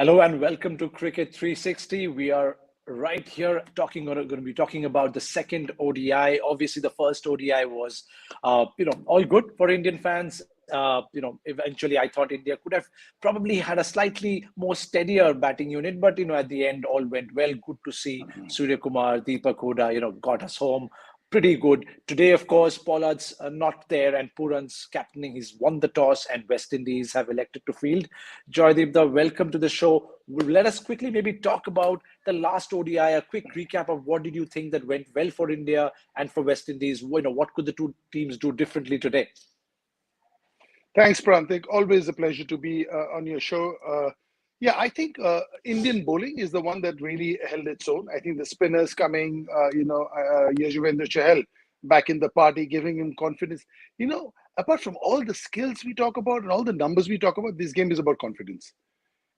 Hello and welcome to Cricket 360. We are right here going to be talking about the second ODI. Obviously, the first ODI was, all good for Indian fans. Eventually, I thought India could have probably had a slightly more steadier batting unit, but at the end, all went well. Good to see Surya Kumar, Deepak Huda, got us home. Pretty good. Today, of course, Pollard's not there and Puran's captaining. He's won the toss and Westindies have elected to field. Joydeep, welcome to the show. Let us quickly maybe talk about the last ODI, a quick recap of what did you think that went well for India and for West Indies. What could the two teams do differently today? Thanks, Prantik. Always a pleasure to be on your show. I think Indian bowling is the one that really held its own. I think the spinners coming, Yuzvendra Chahal back in the party, giving him confidence. Apart from all the skills we talk about and all the numbers we talk about, this game is about confidence.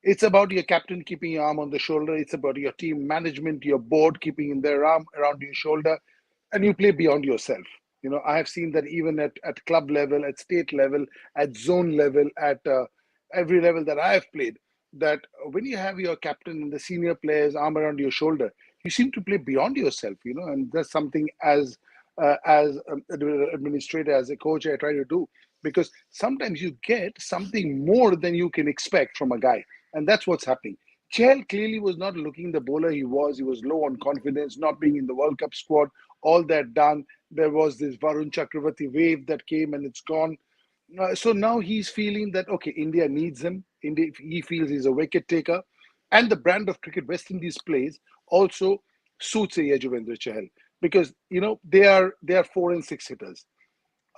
It's about your captain keeping your arm on the shoulder. It's about your team management, your board keeping their arm around your shoulder, and you play beyond yourself. I have seen that even at club level, at state level, at zone level, at every level that I have played, that when you have your captain and the senior players arm around your shoulder, you seem to play beyond yourself, and that's something as an administrator, as a coach, I try to do, because sometimes you get something more than you can expect from a guy. And that's what's happening. Chahal clearly was not looking the bowler he was. He was low on confidence, not being in the World Cup squad. All that done. There was this Varun Chakravarti wave that came and it's gone. So now he's feeling that, okay, India needs him. India, he feels he's a wicket taker. And the brand of cricket West Indies plays also suits a Yuzvendra Chahal because, they are 4 and 6 hitters.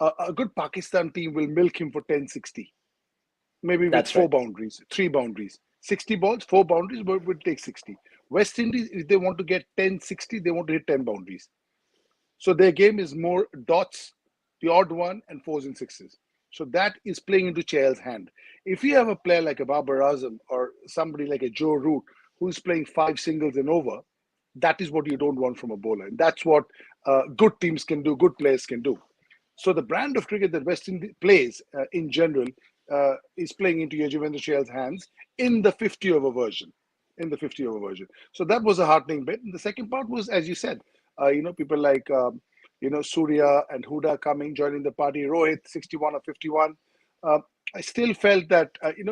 A good Pakistan team will milk him for 10-60. Maybe with four boundaries, 3 boundaries. 60 balls, 4 boundaries, but would take 60. West Indies, if they want to get 10-60, they want to hit 10 boundaries. So their game is more dots, the odd one, and 4s and 6s. So that is playing into Chahal's hand. If you have a player like a Babar Azam or somebody like a Joe Root who's playing 5 singles and over, that is what you don't want from a bowler. And that's what good teams can do, good players can do. So the brand of cricket that West Indies plays in general is playing into Yuzvendra Chahal's hands in the 50-over version. So that was a heartening bit. And the second part was, as you said, people like, Surya and Huda coming, joining the party, Rohit, 61 or 51. I still felt that,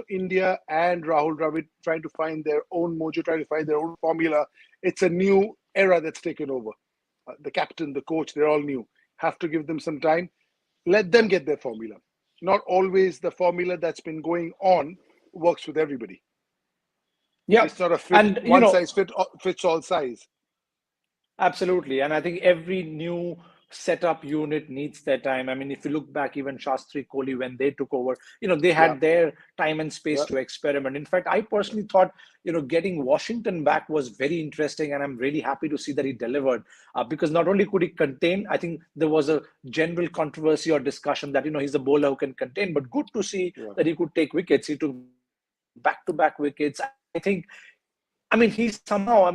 India and Rahul Dravid trying to find their own mojo, trying to find their own formula. It's a new era that's taken over. The captain, the coach, they're all new. Have to give them some time. Let them get their formula. Not always the formula that's been going on works with everybody. Yeah, it's not a one size fits all size. Absolutely. And I think every new setup unit needs their time. I mean, if you look back, even Shastri, Kohli, when they took over, they had their time and space to experiment. In fact, I personally thought, getting Washington back was very interesting. And I'm really happy to see that he delivered because not only could he contain, I think there was a general controversy or discussion that, he's a bowler who can contain, but good to see that he could take wickets. He took back-to-back wickets. He's somehow,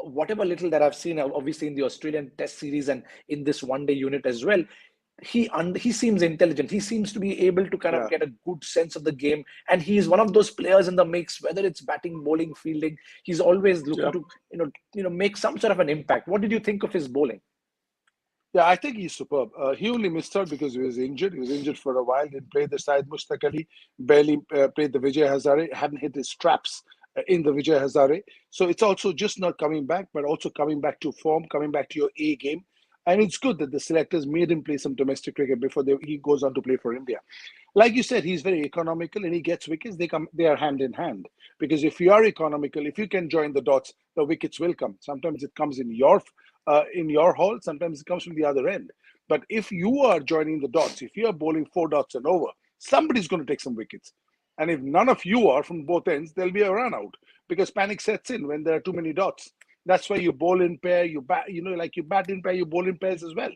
whatever little that I've seen, obviously in the Australian Test series and in this one-day unit as well, he seems intelligent. He seems to be able to kind of get a good sense of the game. And he's one of those players in the mix, whether it's batting, bowling, fielding, he's always looking to, make some sort of an impact. What did you think of his bowling? Yeah, I think he's superb. He only missed out because he was injured. He was injured for a while. Didn't play the side. Mushtaq Ali barely played the Vijay Hazare. Hadn't hit his straps in the Vijay Hazare. So it's also just not coming back, but also coming back to form, coming back to your A game. And it's good that the selectors made him play some domestic cricket before he goes on to play for India. Like you said, he's very economical and he gets wickets. They are hand in hand. Because if you are economical, if you can join the dots, the wickets will come. Sometimes it comes in your hall, sometimes it comes from the other end. But if you are joining the dots, if you are bowling 4 dots and over, somebody's going to take some wickets. And if none of you are from both ends, there'll be a run out because panic sets in when there are too many dots. That's why you bowl in pair, you bat, like you bat in pair, you bowl in pairs as well.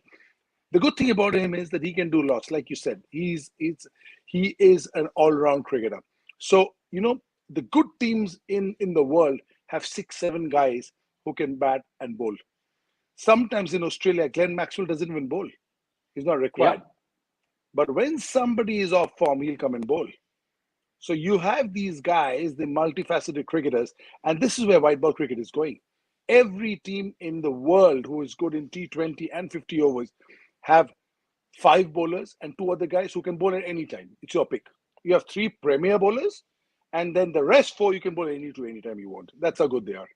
The good thing about him is that he can do lots. Like you said, he is an all-round cricketer. So, the good teams in the world have 6-7 guys who can bat and bowl. Sometimes in Australia, Glenn Maxwell doesn't even bowl. He's not required. But when somebody is off form, he'll come and bowl. So you have these guys, the multifaceted cricketers, and this is where white ball cricket is going. Every team in the world who is good in T20 and 50 overs have five bowlers and two other guys who can bowl at any time. It's your pick. You have three premier bowlers, and then the rest four you can bowl any time you want. That's how good they are.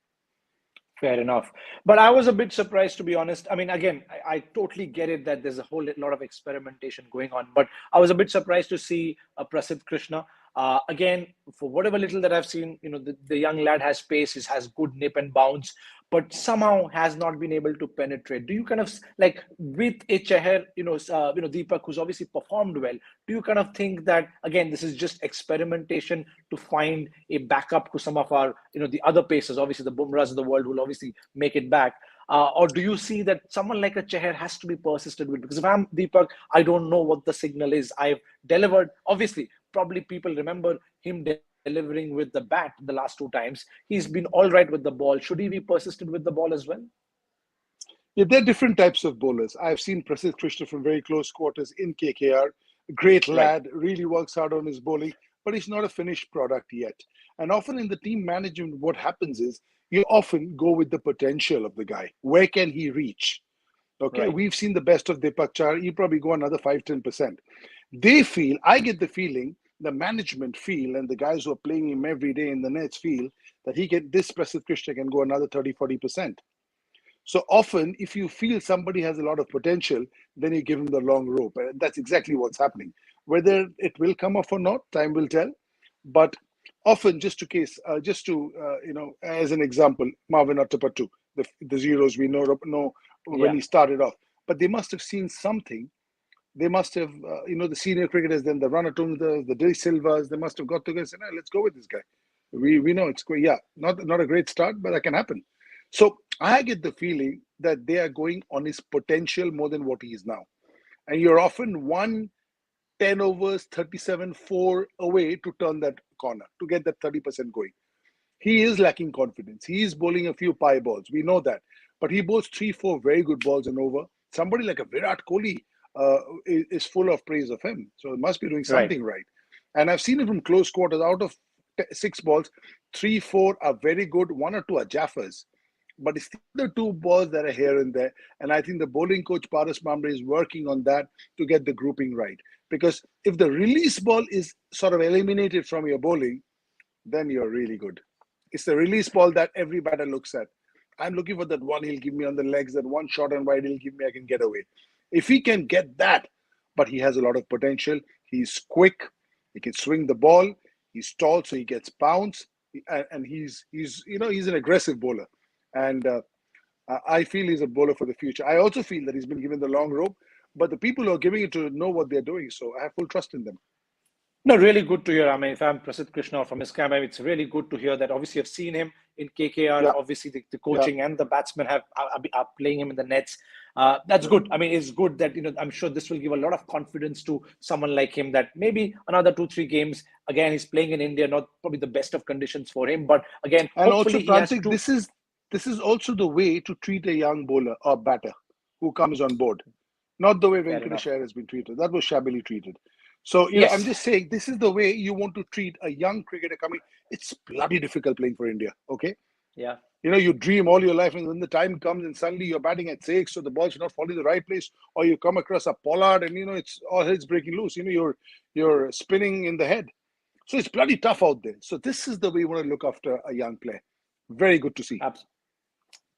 Fair enough. But I was a bit surprised, to be honest. I mean, again, I totally get it that there's a whole lot of experimentation going on, but I was a bit surprised to see Prasidh Krishna. Again, for whatever little that I've seen, the young lad has pace, he has good nip and bounce, but somehow has not been able to penetrate. Do you kind of like with a Chahar, Deepak, who's obviously performed well? Do you kind of think that again this is just experimentation to find a backup to some of our, the other pacers, obviously the Bumrahs of the world will obviously make it back? Or do you see that someone like a Chahar has to be persistent with? Because if I'm Deepak, I don't know what the signal is. I've delivered, obviously, probably people remember him delivering with the bat the last two times. He's been all right with the ball. Should he be persistent with the ball as well? Yeah, there are different types of bowlers. I've seen Prasidh Krishna from very close quarters in KKR. Great Right. lad, really works hard on his bowling, but he's not a finished product yet. And often in the team management, what happens is you often go with the potential of the guy. Where can he reach? Okay, Right. we've seen the best of Deepak Chahar. You probably go another 5-10%. They feel, I get the feeling, the management feel, and the guys who are playing him every day in the nets feel that this Prasidh Krishna can go another 30-40%. So often, if you feel somebody has a lot of potential, then you give him the long rope. And that's exactly what's happening. Whether it will come off or not, time will tell. But often, as an example, Marvin Attapattu, the zeros we know when Yeah. he started off. But they must have seen something. They must have, the senior cricketers, then the Ranatungas, the De Silvas, they must have got together and said, "Hey, let's go with this guy. We know it's great. Yeah, not a great start, but that can happen." So I get the feeling that they are going on his potential more than what he is now. And you're often 10 overs, 37-4 away to turn that corner, to get that 30% going. He is lacking confidence. He is bowling a few pie balls. We know that. But he bowls 3-4 very good balls and over. Somebody like a Virat Kohli is full of praise of him. So he must be doing Right. something right. And I've seen it from close quarters. Out of six balls, 3-4 are very good. One or two are jaffers. But it's the other two balls that are here and there. And I think the bowling coach, Paras Mamre, is working on that to get the grouping right. Because if the release ball is sort of eliminated from your bowling, then you're really good. It's the release ball that every batter looks at. I'm looking for that one he'll give me on the legs, that one shot and wide he'll give me, I can get away. If he can get that, but he has a lot of potential. He's quick, he can swing the ball, he's tall, so he gets bounce, and he's an aggressive bowler. And I feel he's a bowler for the future. I also feel that he's been given the long rope, but the people who are giving it to know what they're doing, so I have full trust in them. No, really good to hear. I mean, if I'm Prasidh Krishna from his camp, I mean, it's really good to hear that. Obviously, I've seen him in KKR. Yeah, Obviously, the yeah, coaching and the batsmen are playing him in the nets. That's yeah. good. I mean, it's good that I'm sure this will give a lot of confidence to someone like him. That maybe another 2-3 games. Again, he's playing in India, not probably the best of conditions for him, but again, And also, hopefully he has Prantik, to. this is also the way to treat a young bowler or batter who comes on board. Not the way Fair Venkatesh enough. Iyer has been treated. That was shabbily treated. So, I'm Yes. just saying this is the way you want to treat a young cricketer coming. It's bloody difficult playing for India. Okay. Yeah. You dream all your life, and when the time comes and suddenly you're batting at six, so the ball should not fall in the right place, or you come across a pollard and it's all hell's breaking loose. You're spinning in the head. So it's bloody tough out there. So this is the way you want to look after a young player. Very good to see.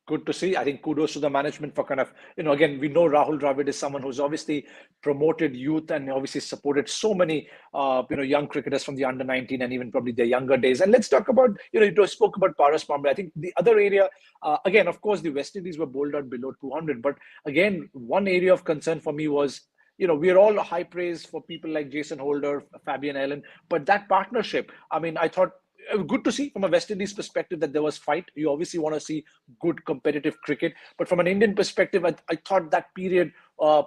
Good to see. I think kudos to the management for kind of, again, we know Rahul Dravid is someone who's obviously promoted youth and obviously supported so many, young cricketers from the under 19 and even probably their younger days. And let's talk about, you spoke about Paras Mamre. I think the other area, again, of course, the West Indies were bowled out below 200. But again, one area of concern for me was, we're all high praise for people like Jason Holder, Fabian Allen, but that partnership, I mean, I thought good to see from a West Indies perspective that there was fight. You obviously want to see good competitive cricket, but from an Indian perspective, I thought that period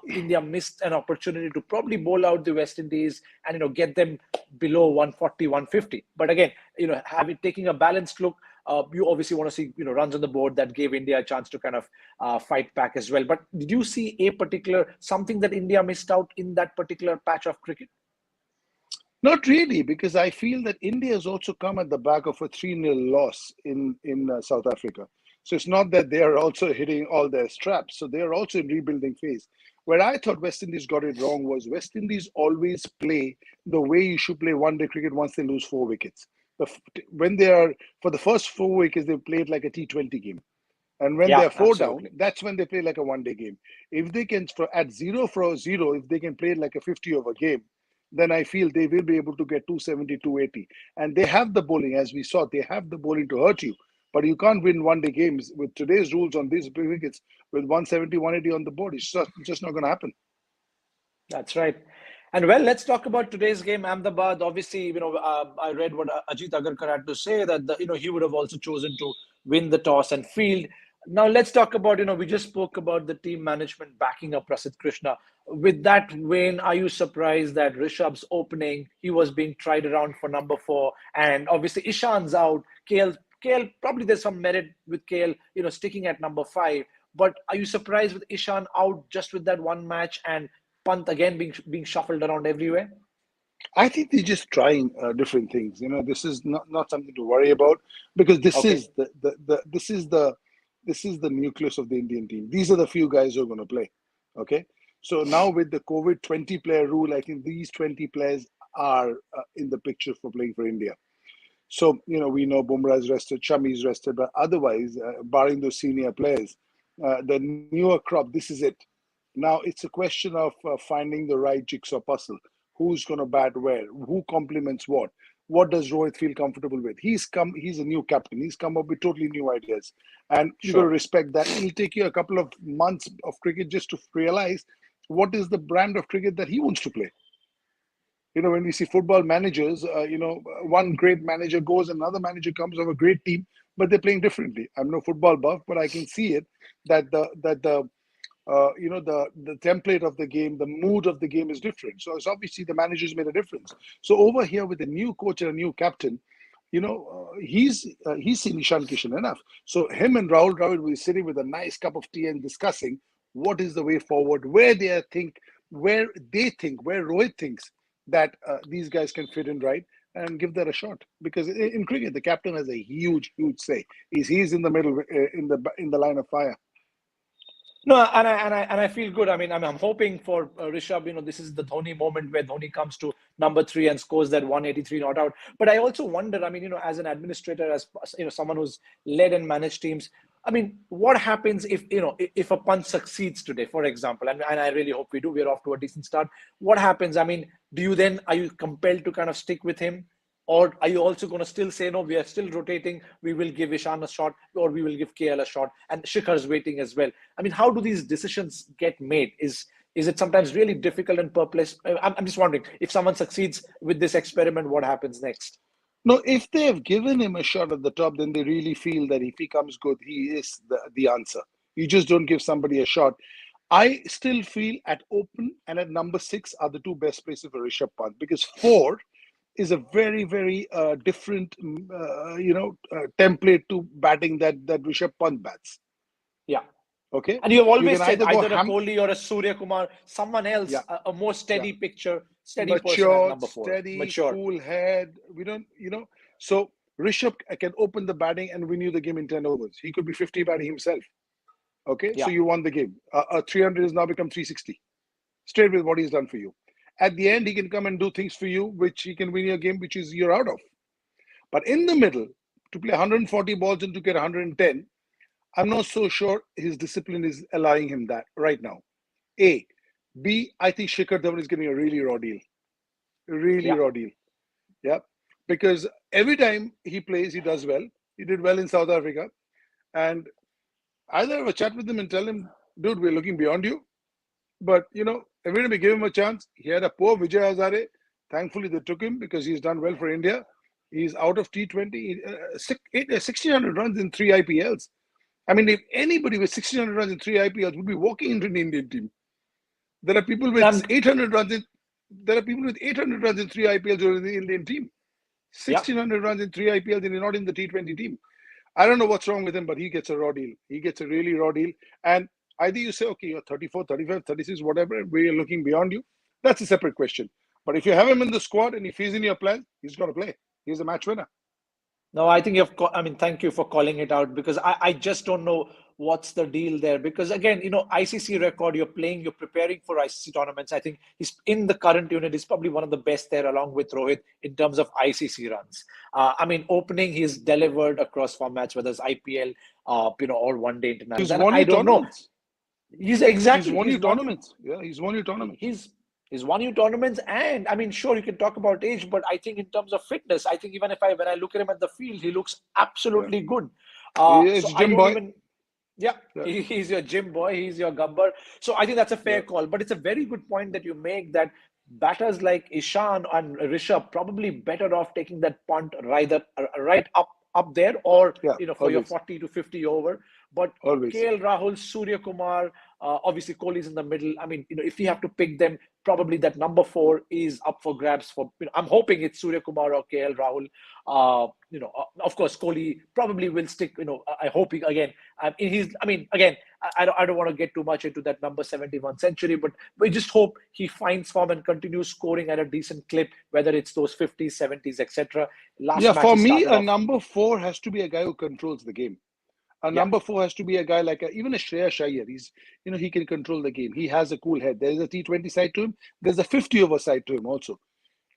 India missed an opportunity to probably bowl out the West Indies and get them below 140, 150. But again, taking a balanced look, you obviously want to see runs on the board that gave India a chance to kind of fight back as well. But did you see a particular something that India missed out in that particular patch of cricket? Not really, because I feel that India has also come at the back of a 3-0 loss in South Africa. So it's not that they are also hitting all their straps. So they are also in rebuilding phase. Where I thought West Indies got it wrong was West Indies always play the way you should play one day cricket once they lose 4 wickets. When they are, for the first 4 wickets, they played like a T20 game. And when Yeah, they're four down, absolutely. that's when they play like a one-day game. If they can, at 0 for 0, if they can play like a 50-over game, then I feel they will be able to get 270, 280. And they have the bowling, as we saw, they have the bowling to hurt you. But you can't win one-day games with today's rules on these big wickets with 170, 180 on the board. It's just not going to happen. That's right. And well, let's talk about today's game, Ahmedabad. Obviously, I read what Ajit Agarkar had to say that he would have also chosen to win the toss and field. Now let's talk about we just spoke about the team management backing up Prasidh Krishna. With that win, are you surprised that Rishabh's opening he was being tried around for number 4, and obviously Ishan's out. KL probably there's some merit with KL sticking at number 5. But are you surprised with Ishan out just with that one match and Pant again being shuffled around everywhere? I think they're just trying different things. This is not something to worry about because this Okay, is the nucleus of the Indian team. These are the few guys who are going to play. Okay, so now with the COVID 20-player rule, I think these 20 players are in the picture for playing for India. So we know Bumrah is rested, Shami is rested, but otherwise, barring those senior players, the newer crop, this is it. Now it's a question of finding the right jigsaw puzzle. Who's going to bat where? Who complements what? What does Rohit feel comfortable with? He's a new captain. He's come up with totally new ideas, and you got to sure. respect that. It'll take you a couple of months of cricket just to realize what is the brand of cricket that he wants to play. When we see football managers, one great manager goes, another manager comes of a great team, but they're playing differently. I'm no football buff, but I can see it that the template of the game, the mood of the game is different. So it's obviously the managers made a difference. So over here with a new coach and a new captain, he's seen Ishan Kishan enough. So him and Rahul Dravid will be sitting with a nice cup of tea and discussing what is the way forward, where Rohit thinks that these guys can fit in right and give that a shot. Because in cricket, the captain has a huge, huge say. He's in the middle, in the line of fire. No, and I feel good. I mean, I'm hoping for Rishabh. This is the Dhoni moment where Dhoni comes to number 3 and scores that 183 not out. But I also wonder. I mean, as an administrator, as someone who's led and managed teams. I mean, what happens if a punch succeeds today, for example, and I really hope we do. We're off to a decent start. What happens? I mean, are you compelled to kind of stick with him? Or are you also going to still say, no, we are still rotating, we will give Ishan a shot, or we will give KL a shot, and Shikhar's waiting as well? I mean, how do these decisions get made? Is it sometimes really difficult and perplexed? I'm just wondering, if someone succeeds with this experiment, what happens next? No, if they have given him a shot at the top, then they really feel that if he comes good, he is the answer. You just don't give somebody a shot. I still feel at open and at number 6 are the two best places for Rishabh Pant because 4 is a very, very different, template to batting that Rishabh Pant bats. Yeah. Okay, And you have you always can said either go either a Kohli or a Surya Kumar, someone else, yeah, a more yeah, steady picture, steady person at matured, number 4. steady, Mature. cool head. We don't, So Rishabh can open the batting and win you the game in 10 overs. He could be 50 batting himself. Okay, so Yeah. you won the game. 300 has now become 360. Straight with what he's done for you. At the end, he can come and do things for you, which he can win your game, which is you're out of. But in the middle, to play 140 balls and to get 110, I'm not so sure his discipline is allowing him that right now. A. B. I think Shikhar Dhawan is getting a really raw deal. Really Yeah. raw deal. Yeah. Because every time he plays, he does well. He did well in South Africa. And either have a chat with him and tell him, dude, we're looking beyond you. But, every time we give him a chance, he had a poor Vijay Hazare. Thankfully, they took him because he's done well for India. He's out of T20, 1,600 runs in 3 IPLs. I mean, if anybody with 1,600 runs in 3 IPLs would be walking into the Indian team. There are people with And 800 runs in. There are people with 800 runs in 3 IPLs who are in the Indian team. yeah. 1,600 runs in 3 IPLs and he's not in the T20 team. I don't know what's wrong with him, but he gets a raw deal. He gets a really raw deal. And either you say, okay, you're 34, 35, 36, whatever, we're looking beyond you. That's a separate question. But if you have him in the squad and if he's in your plan, he's got to play. He's a match winner. No, I think I mean, thank you for calling it out because I just don't know what's the deal there. Because again, ICC record, you're playing, you're preparing for ICC tournaments. I think he's in the current unit, he's probably one of the best there along with Rohit in terms of ICC runs. I mean, opening, he's delivered across formats, whether it's IPL, or one day international. He's And won I you don't know. tournaments. He's He's exactly, won you he's won you. tournaments. Yeah, he's won you tournaments. He's won you tournaments, and I mean, sure, you can talk about age, but I think in terms of fitness, I think even if when I look at him at the field, he looks Yeah. absolutely good. He So is I gym don't boy. even, yeah, Yeah. he's your gym boy, he's your gubber. So I think that's a fair Yeah. call, but it's a very good point that you make that batters like Ishan and Rishabh probably better off taking that punt right up there, or Yeah. for your Always. 40 to 50 over. But Always. KL Rahul, Surya Kumar, obviously Kohli's in the middle. I mean, if you have to pick them, probably that number 4 is up for grabs for. I'm hoping it's Surya Kumar or KL Rahul. Of course, Kohli probably will stick. I hope again. He's. I mean, again, I don't want to get too much into that number 71 century, but we just hope he finds form and continues scoring at a decent clip, whether it's those 50s, 70s, etc. Last Yeah, match for he me, started a off. number 4 has to be a guy who controls the game. A Yeah, number 4 has to be a guy like even a Shreya Iyer. He can control the game. He has a cool head. There is a T20 side to him. There's a 50 over side to him also.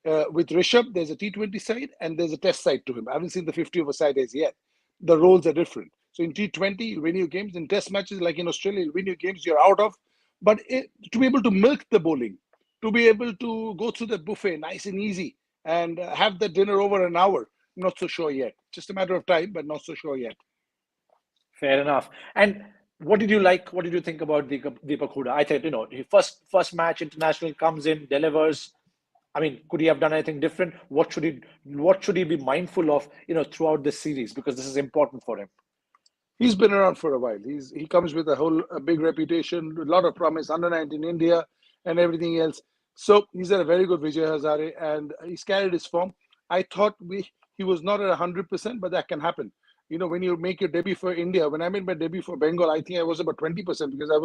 With Rishabh, there's a T20 side and there's a test side to him. I haven't seen the 50 over side as yet. The roles are different. So in T20, you win your games. In test matches, like in Australia, you win your games, you're out of. But to be able to milk the bowling, to be able to go through the buffet nice and easy and have the dinner over an hour, not so sure yet. Just a matter of time, but not so sure yet. fair enough. And what did you like? What did you think about Deepak Hooda? I thought, he first match international comes in, delivers. I mean, could he have done anything different? What should he be mindful of, throughout this series? Because this is important for him. He's been around for a while. He comes with a big reputation, a lot of promise, under 19 India and everything else. So he's had a very good Vijay Hazare and he's carried his form. I thought he was not at 100%, but that can happen. When you make your debut for India, when I made my debut for Bengal, I think I was about 20% because I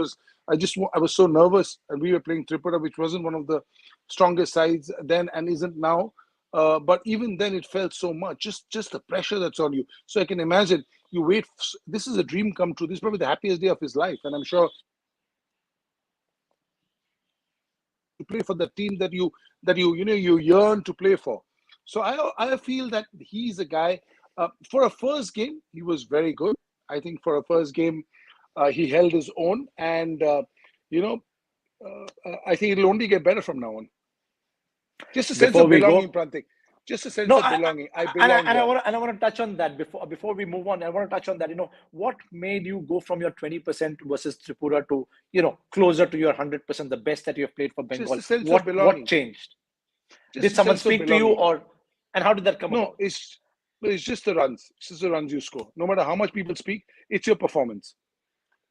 was so nervous, and we were playing Tripura, which wasn't one of the strongest sides then and isn't now. But even then, it felt so much. Just the pressure that's on you. So I can imagine you wait. This is a dream come true. This is probably the happiest day of his life, and I'm sure you play for the team that you yearn to play for. So I feel that he's a guy. For a first game, he was very good. I think for a first game, he held his own, and you know, I think it'll only get better from now on. Just a sense Before of we belonging, go, Prantik. Just a sense no, of belonging. I and belong here. I want to touch on that before we move on. I want to touch on that. What made you go from your 20% versus Tripura to closer to your 100%, the best that you have played for Just Bengal? a sense of What belonging. changed? Just Did a someone sense of speak to you, belonging. and how did that come No, about? it's just the runs. It's just the runs you score. No matter how much people speak, it's your performance.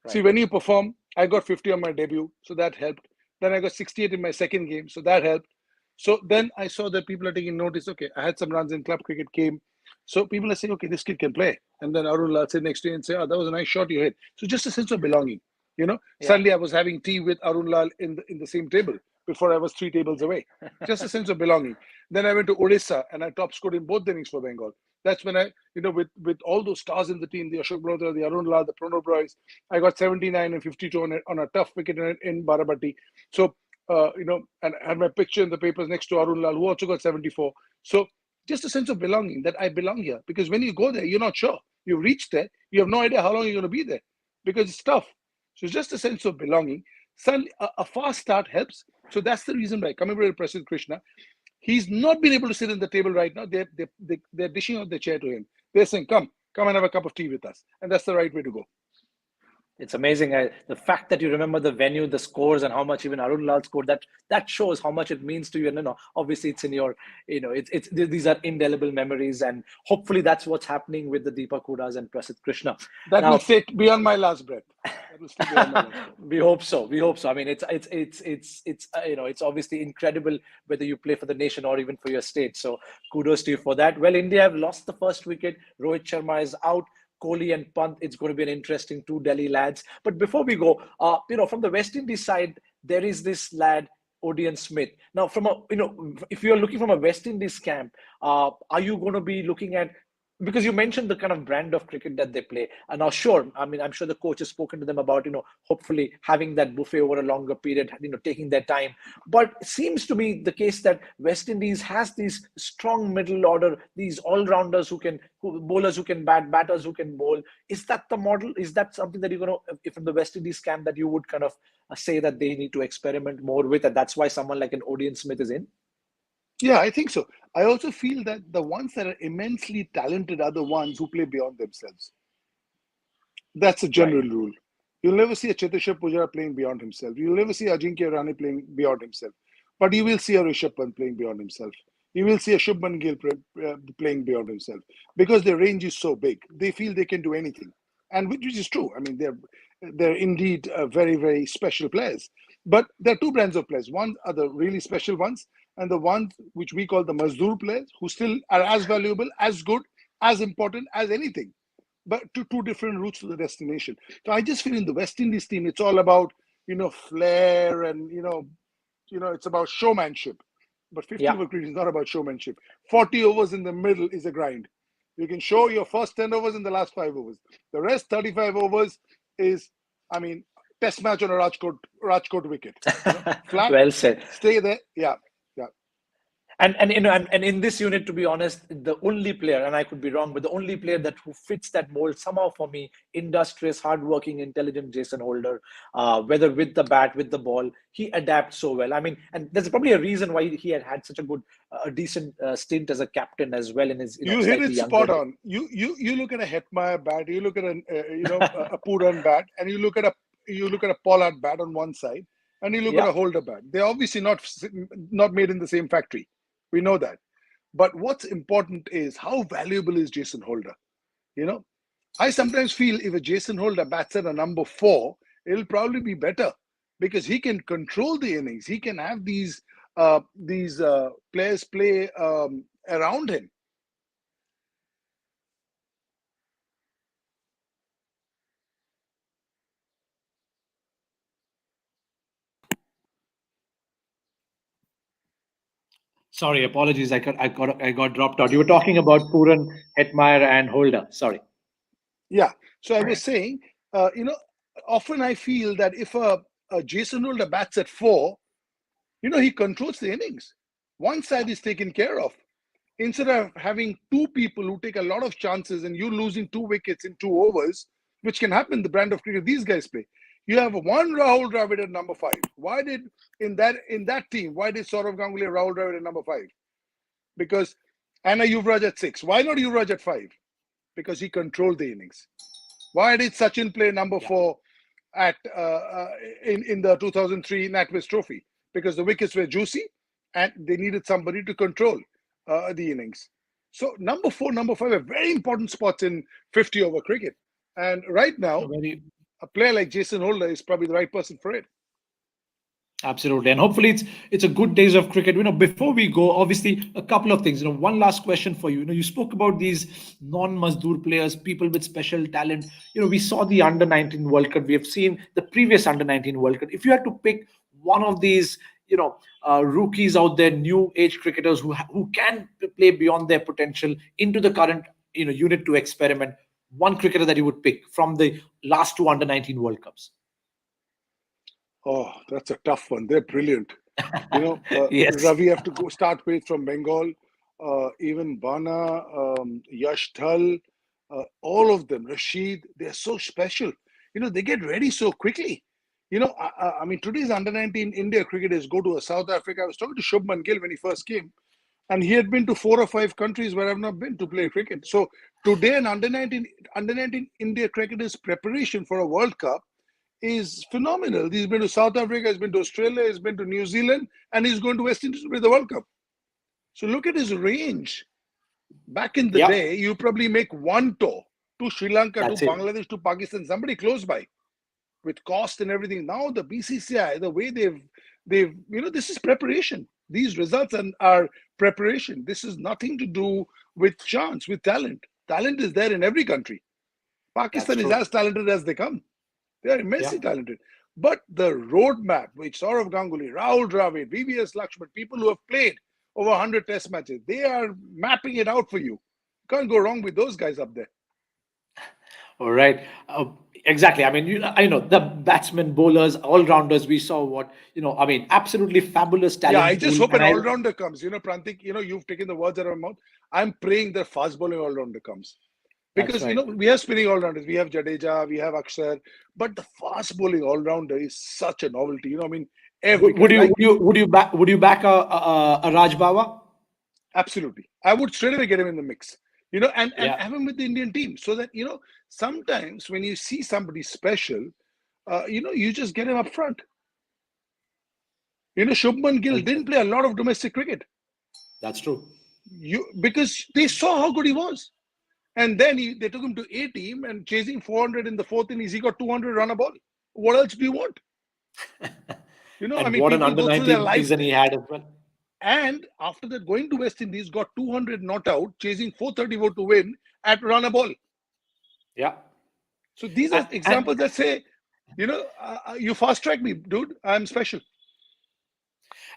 See, Right. when you perform, I got 50 on my debut, so that helped. Then I got 68 in my second game, so that helped. So then I saw that people are taking notice. Okay, I had some runs in club cricket game. So people are saying, okay, this kid can play. And then Arun Lal sit next to you and say, oh, that was a nice shot you hit. So just a sense of belonging. Yeah. Suddenly I was having tea with Arun Lal in the same table before I was 3 tables away. Just a sense of belonging. Then I went to Odisha and I top scored in both the innings for Bengal. That's when with all those stars in the team, the Ashok Brother, the Arun Lal, the Pranab Roys, I got 79 and 52 on a tough wicket in Barabati. So, and I had my picture in the papers next to Arun Lal, who also got 74. So just a sense of belonging, that I belong here. Because when you go there, you're not sure. You reach there, you have no idea how long you're going to be there because it's tough. So it's just a sense of belonging. Suddenly, a fast start helps. So that's the reason why, coming to Prasidh Krishna, he's not been able to sit in the table right now. They're dishing out the chair to him. They're saying, come and have a cup of tea with us. And that's the right way to go. It's amazing. The fact that you remember the venue, the scores, and how much even Arun Lal scored. That shows how much it means to you. And obviously, it's in your, these are indelible memories, and hopefully, that's what's happening with the Deepak Hudas and Prasidh Krishna. That will Now, stay beyond my last breath. That will stay beyond my last breath. we hope so. We hope so. I mean, it's obviously incredible whether you play for the nation or even for your state. So kudos to you for that. Well, India have lost the first wicket. Rohit Sharma is out. Kohli and Pant, it's going to be an interesting two Delhi lads. But before we go, from the West Indies side, there is this lad, Odean Smith. Now, from a if you're looking from a West Indies camp, are you going to be looking at, because you mentioned the kind of brand of cricket that they play, and now sure, I mean, I'm sure the coach has spoken to them about hopefully having that buffet over a longer period, taking their time. But it seems to be the case that West Indies has these strong middle order, these all-rounders bowlers who can bat, batters who can bowl. Is that the model? Is that something that you're going to, if in the West Indies camp, that you would kind of say that they need to experiment more with, and that's why someone like an Odean Smith is in? Yeah, I think so. I also feel that the ones that are immensely talented are the ones who play beyond themselves. That's a Right. general rule. You'll never see a Cheteshwar Pujara playing beyond himself. You'll never see Ajinkya Rahane playing beyond himself. But you will see a Rishabh Pant playing beyond himself. You will see a Shubman Gill playing beyond himself, because their range is so big. They feel they can do anything, and which is true. I mean, they're indeed very, very special players. But there are two brands of players. One are the really special ones, and the ones which we call the Mazdoor players, who still are as valuable, as good, as important as anything, but two different routes to the destination. So I just feel in the West Indies team, it's all about flair, and it's about showmanship. But 50 Yeah. over cricket is not about showmanship. 40 overs in the middle is a grind. You can show your first 10 overs in the last 5 overs. The rest 35 overs is, I mean, test match on a Rajkot wicket. Flat, Well said. stay there. Yeah, yeah. And in this unit, to be honest, the only player, and I could be wrong, but the only player who fits that mold somehow for me, industrious, hardworking, intelligent Jason Holder, whether with the bat, with the ball, he adapts so well. I mean, and there's probably a reason why he had such a good, decent stint as a captain as well in his You hit slightly it younger spot days. on. You look at a Hetmeyer bat, you look at a Puran bat, and you look at a Pollard bat on one side, and you look at Yeah. a Holder bat. They're obviously not made in the same factory. We know that. But what's important is how valuable is Jason Holder. I sometimes feel if a Jason Holder bats at a number 4, it'll probably be better, because he can control the innings. He can have these players play around him. Sorry, apologies. I got dropped out. You were talking about Puran, Hetmeyer, and Holder. Sorry. Yeah. So I was saying, often I feel that if a Jason Holder bats at 4, he controls the innings. One side is taken care of. Instead of having two people who take a lot of chances and you losing 2 wickets in 2 overs, which can happen, the brand of cricket these guys play. You have one Rahul Dravid at number 5. Why did in that team? Why did Saurav Ganguly have Rahul Dravid at number 5? Because Anna Yuvraj at 6. Why not Yuvraj at 5? Because he controlled the innings. Why did Sachin play number 4 at in the 2003 NatWest Trophy? Because the wickets were juicy and they needed somebody to control the innings. So number 4, number 5 are very important spots in 50 over cricket. And right now, Very. a player like Jason Holder is probably the right person for it. Absolutely, and hopefully it's a good days of cricket. Before we go, obviously a couple of things. One last question for you. You spoke about these non-Mazdoor players, people with special talent. We saw the under-19 World Cup. We have seen the previous under-19 World Cup. If you had to pick one of these, rookies out there, new age cricketers who can play beyond their potential into the current unit to experiment, one cricketer that you would pick from the last two under-19 World Cups. Oh, that's a tough one. They're brilliant. Yes. Ravi have to go start with from Bengal. Even Bana, Yash Thal, all of them, Rashid, they're so special. They get ready so quickly. I mean, today's under-19 India cricketers go to South Africa. I was talking to Shubman Gill when he first came, and he had been to 4 or 5 countries where I've not been to play cricket. So today, an under-19 India cricketers' preparation for a World Cup is phenomenal. He's been to South Africa, he's been to Australia, he's been to New Zealand, and he's going to West Indies to play the World Cup. So look at his range. Back in the day, you probably make one tour to Sri Lanka, That's to it. Bangladesh, to Pakistan, somebody close by, with cost and everything. Now the BCCI, the way they've this is preparation. These results are preparation. This is nothing to do with chance, with talent. Talent is there in every country. Pakistan is as talented as they come. They are immensely talented. But the roadmap, which Saurav Ganguly, Rahul Dravid, VVS Lakshman, people who have played over 100 test matches, they are mapping it out for you. Can't go wrong with those guys up there. All right. Exactly. I mean, I know the batsmen, bowlers, all rounders. We saw what I mean, absolutely fabulous Yeah, I talent just pool. hope And an I all-rounder comes. Prantik, you've taken the words out of my mouth. I'm praying the fast bowling all-rounder comes. That's Because, right. we have spinning all-rounders. We have Jadeja, we have Akshar. But the fast bowling all-rounder is such a novelty. I mean, every Would guy, you like, would you would you back a Raj Bawa? absolutely. I would straight away get him in the mix, and Yeah. have him with the Indian team so that, sometimes when you see somebody special, you just get him up front. Shubman Gill didn't play a lot of domestic cricket. That's true. Because they saw how good he was. And then they took him to A team and chasing 400 in the fourth innings, he got 200 run a ball. What else do you want? I And mean, what an people under go through their 19 life. season he had as well. And after that, going to West Indies, got 200 not out, chasing 434 to win at run a ball. Yeah. So these are examples that say, you fast track me, dude. I'm special.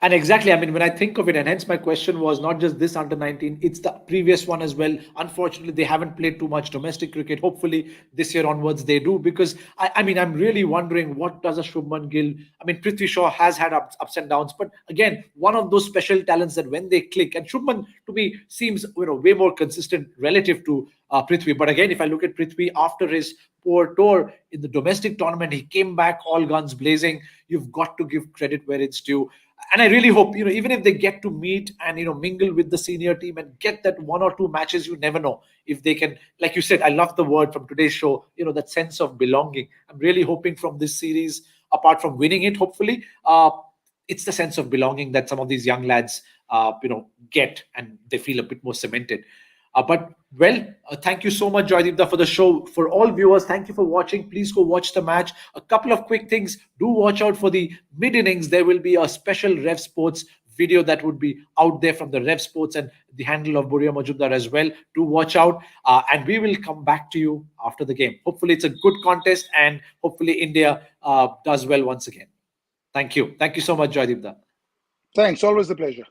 And exactly, I mean, when I think of it, and hence my question was not just this under 19, it's the previous one as well. Unfortunately, they haven't played too much domestic cricket. Hopefully, this year onwards they do, because I mean, I'm really wondering what does a Shubman Gill. I mean, Prithvi Shaw has had ups and downs, but again, one of those special talents that when they click, and Shubman to me seems way more consistent relative to Prithvi. But again, if I look at Prithvi after his poor tour in the domestic tournament, he came back all guns blazing. You've got to give credit where it's due. And I really hope, even if they get to meet and, mingle with the senior team and get that one or two matches, you never know if they can, like you said, I love the word from today's show, that sense of belonging. I'm really hoping from this series, apart from winning it, hopefully, it's the sense of belonging that some of these young lads, get, and they feel a bit more cemented. Thank you so much, Joydeepta, for the show. For all viewers, thank you for watching. Please go watch the match. A couple of quick things. Do watch out for the mid innings. There will be a special Rev Sports video that would be out there from the Rev Sports and the handle of Buria Majumdar as well. Do watch out. And we will come back to you after the game. Hopefully, it's a good contest, and hopefully, India does well once again. Thank you. Thank you so much, Joydeepta. Thanks. Always a pleasure.